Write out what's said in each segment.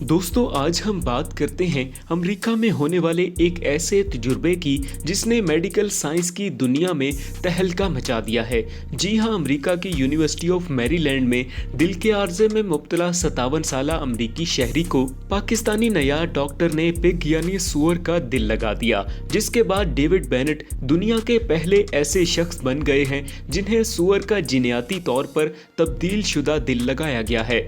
दोस्तों, आज हम बात करते हैं अमेरिका में होने वाले एक ऐसे तजुर्बे की जिसने मेडिकल साइंस की दुनिया में तहलका मचा दिया है। जी हां, अमेरिका की यूनिवर्सिटी ऑफ मैरीलैंड में दिल के आर्जे में मुब्तला 57 साला अमरीकी शहरी को पाकिस्तानी नया डॉक्टर ने पिग यानी सूअर का दिल लगा दिया, जिसके बाद डेविड बेनेट दुनिया के पहले ऐसे शख्स बन गए हैं जिन्हें सूअर का जिन्याती तौर पर तब्दील शुदा दिल लगाया गया है।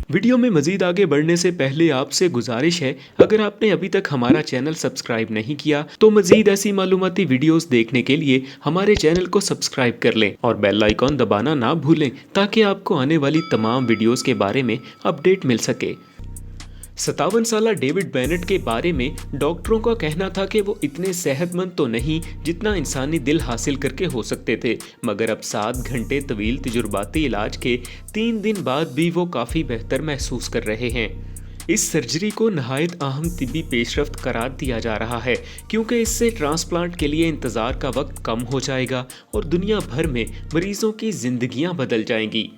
वीडियो में मजीद आगे बढ़ने से पहले आपसे गुजारिश है, अगर आपने अभी तक हमारा चैनल सब्सक्राइब नहीं किया तो मजीद ऐसी मालूमाती वीडियोस देखने के लिए हमारे चैनल को सब्सक्राइब कर लें और बेल आइकॉन दबाना ना भूलें ताकि आपको आने वाली तमाम वीडियोस के बारे में अपडेट मिल सके। 57 साला डेविड बेनेट के बारे में डॉक्टरों का कहना था कि वो इतने सेहतमंद तो नहीं जितना इंसानी दिल हासिल करके हो सकते थे, मगर अब 7 घंटे तवील तजुर्बाती इलाज के 3 दिन बाद भी वो काफ़ी बेहतर महसूस कर रहे हैं। इस सर्जरी को नहायत अहम तिब्बी पेशरफ्त करार दिया जा रहा है क्योंकि इससे ट्रांसप्लांट के लिए इंतज़ार का वक्त कम हो जाएगा और दुनिया भर में मरीजों की जिंदगियां बदल जाएंगी।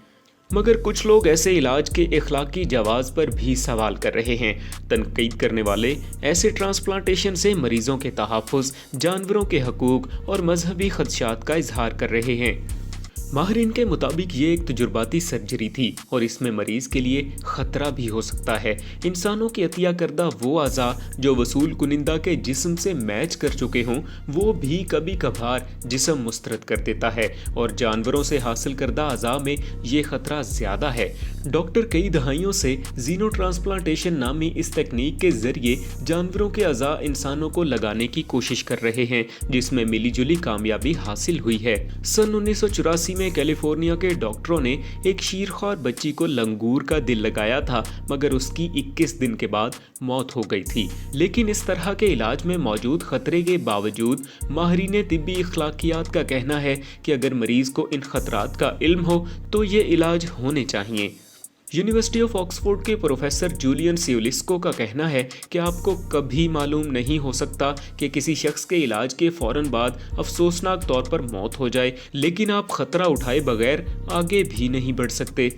मगर कुछ लोग ऐसे इलाज के इखलाकी जवाज पर भी सवाल कर रहे हैं। तनकीद करने वाले ऐसे ट्रांसप्लांटेशन से मरीजों के तहफ़्फ़ुज़, जानवरों के हकूक़ और मजहबी खदशात का इजहार कर रहे हैं। माहिरीन के मुताबिक ये एक तजुर्बाती सर्जरी थी और इसमें मरीज के लिए ख़तरा भी हो सकता है। इंसानों की अतिया करदा वो अज़ा जो वसूल कुनिंदा के जिस्म से मैच कर चुके हों वो भी कभी कभार जिस्म मुस्तरद कर देता है और जानवरों से हासिल करदा अज़ा में ये ख़तरा ज़्यादा है। डॉक्टर कई दहाइयों से जीनो ट्रांसप्लांटेशन नामी इस तकनीक के ज़रिए जानवरों के अज़ा इंसानों को लगाने की कोशिश कर रहे हैं, जिसमें मिली जुली कामयाबी हासिल हुई है। सन 1984 में कैलिफोर्निया के डॉक्टरों ने एक शीरख्वार बच्ची को लंगूर का दिल लगाया था, मगर उसकी 21 दिन के बाद मौत हो गई थी। लेकिन इस तरह के इलाज में मौजूद खतरे के बावजूद माहिरीन तिब्बी इखलाकियात का कहना है कि अगर मरीज को इन खतरात का इल्म हो तो ये इलाज होने चाहिए। यूनिवर्सिटी ऑफ ऑक्सफोर्ड के प्रोफेसर जूलियन सियोलिस्को का कहना है कि आपको कभी मालूम नहीं हो सकता कि किसी शख्स के इलाज के फौरन बाद अफसोसनाक तौर पर मौत हो जाए, लेकिन आप खतरा उठाए बगैर आगे भी नहीं बढ़ सकते।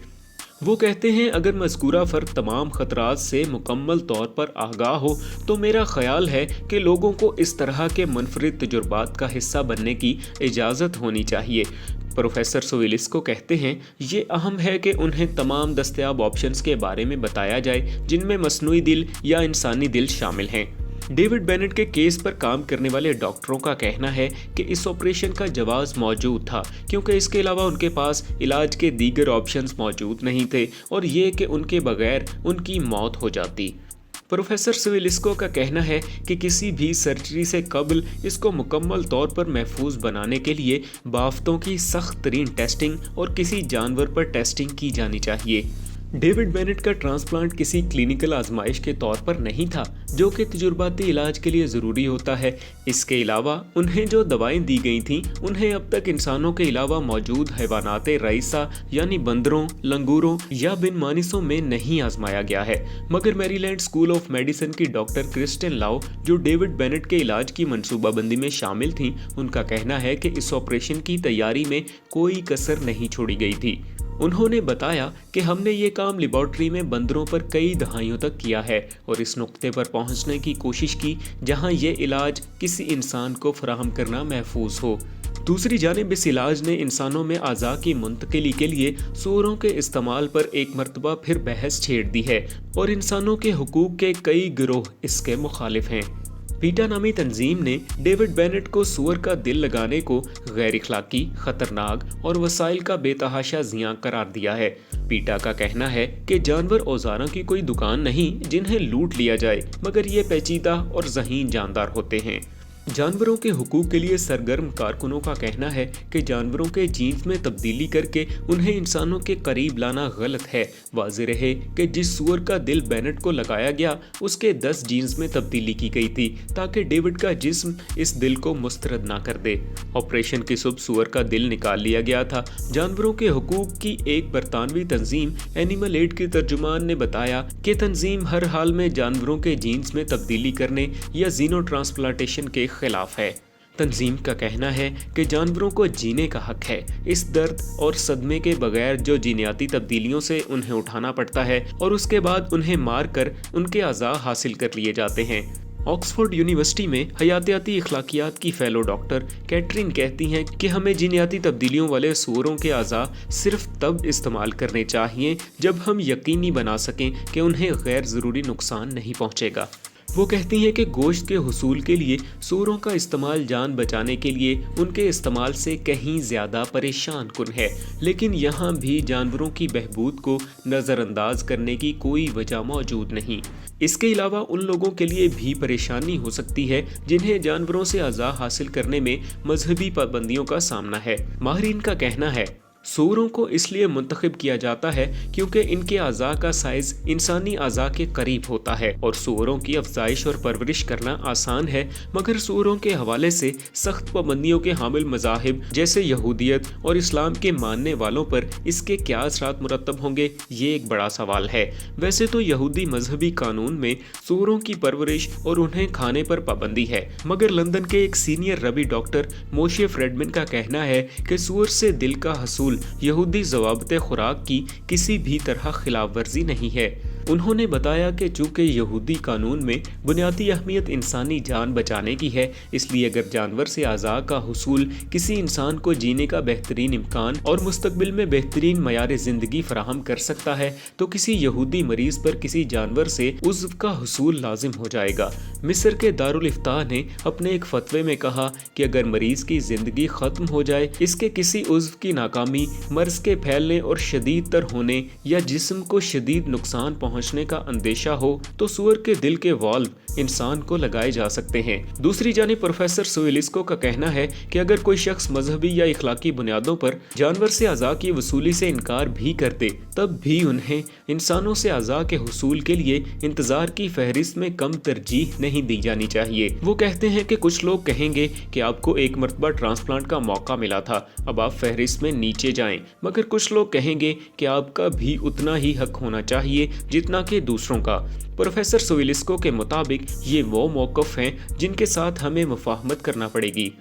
वो कहते हैं, अगर मज़कूरा फ़र्द तमाम ख़तरात से मुकम्मल तौर पर आगाह हो तो मेरा ख़याल है कि लोगों को इस तरह के मुनफरिद तजुर्बात का हिस्सा बनने की इजाज़त होनी चाहिए। प्रोफेसर सोविलिस्को कहते हैं, ये अहम है कि उन्हें तमाम दस्तयाब ऑप्शंस के बारे में बताया जाए जिनमें मसनूई दिल या इंसानी दिल शामिल हैं। डेविड बेनेट के केस पर काम करने वाले डॉक्टरों का कहना है कि इस ऑपरेशन का जवाब मौजूद था क्योंकि इसके अलावा उनके पास इलाज के दीगर ऑप्शंस मौजूद नहीं थे और ये कि उनके बगैर उनकी मौत हो जाती। प्रोफेसर सिविलिस्को का कहना है कि किसी भी सर्जरी से कबल इसको मुकम्मल तौर पर महफूज बनाने के लिए बाफ्तों की सख्त तरीन टेस्टिंग और किसी जानवर पर टेस्टिंग की जानी चाहिए। डेविड बेनेट का ट्रांसप्लांट किसी क्लिनिकल आजमाइश के तौर पर नहीं था जो कि तजुर्बाती इलाज के लिए ज़रूरी होता है। इसके अलावा उन्हें जो दवाएं दी गई थीं उन्हें अब तक इंसानों के अलावा मौजूद हैवानाते रईसा यानी बंदरों, लंगूरों या बिन मानिसों में नहीं आजमाया गया है। मगर मैरीलैंड स्कूल ऑफ मेडिसिन की डॉक्टर क्रिस्टिन लाउ जो डेविड बेनेट के इलाज की मनसूबाबंदी में शामिल थीं, उनका कहना है कि इस ऑपरेशन की तैयारी में कोई कसर नहीं छोड़ी गई थी। उन्होंने बताया कि हमने ये काम लेबॉर्ट्री में बंदरों पर कई दहाइयों तक किया है और इस नुक्ते पर पहुंचने की कोशिश की जहां ये इलाज किसी इंसान को फराहम करना महफूज हो। दूसरी जानिब इस इलाज ने इंसानों में आज़ा की मुंतकिली के लिए सूअरों के इस्तेमाल पर एक मरतबा फिर बहस छेड़ दी है और इंसानों के हुकूक के कई गिरोह इसके मुखालिफ हैं। पीटा नामी तंजीम ने डेविड बेनेट को सूअर का दिल लगाने को गैर इखलाकी, खतरनाक और वसाइल का बेतहाशा ज़ियां करार दिया है। पीटा का कहना है कि जानवर औजारों की कोई दुकान नहीं जिन्हें लूट लिया जाए, मगर ये पेचीदा और ज़हीन जानदार होते हैं। जानवरों के हुकूक के लिए सरगर्म कारकुनों का कहना है कि जानवरों के जीन्स में तब्दीली करके उन्हें इंसानों के करीब लाना गलत है। वाज़ेह रहे कि जिस सूअर का दिल बेनेट को लगाया गया उसके 10 जीन्स में तब्दीली की गई थी ताकि डेविड का जिस्म इस दिल को मुस्तरद ना कर दे। ऑपरेशन की सुबह सूअर का दिल निकाल लिया गया था। जानवरों के हुकूक की एक बरतानवी तंजीम एनिमल एड के तर्जुमान ने बताया कि तंजीम हर हाल में जानवरों के जीन्स में तब्दीली करने या जीनो ट्रांसप्लांटेशन के खिलाफ है। तंजीम का कहना है कि जानवरों को जीने का हक है। इस दर्द और सदमे के बगैर जो जीनियाती तब्दीलियों से उन्हें उठाना पड़ता है और उसके बाद उन्हें मार कर उनके अज़ा हासिल कर लिए जाते हैं। ऑक्सफोर्ड यूनिवर्सिटी में हयातियाती इखलाकियात की फेलो डॉक्टर कैटरीन कहती हैं कि हमें जीनियाती तब्दीलियों वाले सूअरों के अज़ा सिर्फ तब इस्तेमाल करने चाहिए जब हम यकीनी बना सकें कि उन्हें गैर ज़रूरी नुकसान नहीं पहुंचेगा। वो कहती हैं कि गोश्त के हुसूल के लिए सूअरों का इस्तेमाल जान बचाने के लिए उनके इस्तेमाल से कहीं ज़्यादा परेशान कुन है, लेकिन यहाँ भी जानवरों की बहबूद को नज़रअंदाज करने की कोई वजह मौजूद नहीं। इसके अलावा उन लोगों के लिए भी परेशानी हो सकती है जिन्हें जानवरों से अज़ा हासिल करने में मजहबी पाबंदियों का सामना है। माहिरीन का कहना है सूअरों को इसलिए मुंतखब किया जाता है क्योंकि इनके अज़ा का साइज इंसानी अज़ा के करीब होता है और सूअरों की अफजाइश और परवरिश करना आसान है, मगर सूअरों के हवाले से सख्त पाबंदियों के हामिल मज़ाहिब जैसे यहूदियत और इस्लाम के मानने वालों पर इसके क्या असरात मुरतब होंगे, ये एक बड़ा सवाल है। वैसे तो यहूदी मजहबी कानून में सूअरों की परवरिश और उन्हें खाने पर पाबंदी है, मगर लंदन के एक सीनियर रबी डॉक्टर मोशे फ्रेडमैन का कहना है कि सूअर से दिल का हसूल यहूदी ज़वाबित खुराक की किसी भी तरह खिलाफ वर्जी नहीं है। उन्होंने बताया कि चूंकि यहूदी कानून में बुनियादी अहमियत इंसानी जान बचाने की है, इसलिए अगर जानवर से अज़ा का हुसूल किसी इंसान को जीने का बेहतरीन इम्कान और मुस्तकबिल में बेहतरीन मयार ज़िंदगी फराहम कर सकता है तो किसी यहूदी मरीज पर किसी जानवर से उज़्व का हुसूल लाजिम हो जाएगा। मिस्र के दारुल इफ्ताह ने अपने एक फतवे में कहा कि अगर मरीज की ज़िंदगी ख़त्म हो जाए, इसके किसी उज़्व की नाकामी, मर्ज के फैलने और शदीद तर होने या जिस्म को शदीद नुकसान पहुंचने का अंदेशा हो तो सूअर के दिल के वाल्व इंसान को लगाए जा सकते हैं। दूसरी जानिब प्रोफेसर सोइलिस्को का कहना है कि अगर कोई शख्स मजहबी या इखलाकी बुनियादों पर जानवर से अज़ा की वसूली से इनकार भी कर दे, तब भी उन्हें इंसानों से अज़ा के हुसूल के लिए इंतजार की फहरिस्त में कम तरजीह नहीं दी जानी चाहिए। वो कहते हैं कि कुछ लोग कहेंगे कि आपको एक मरतबा ट्रांसप्लांट का मौका मिला था, अब आप फहरिस्त में नीचे जाएं, मगर कुछ लोग कहेंगे कि आपका भी उतना ही हक होना चाहिए जितना कि दूसरों का। प्रोफेसर सोइलिस्को के मुताबिक ये वो मौक़िफ़ हैं जिनके साथ हमें मुफ़ाहमत करना पड़ेगी।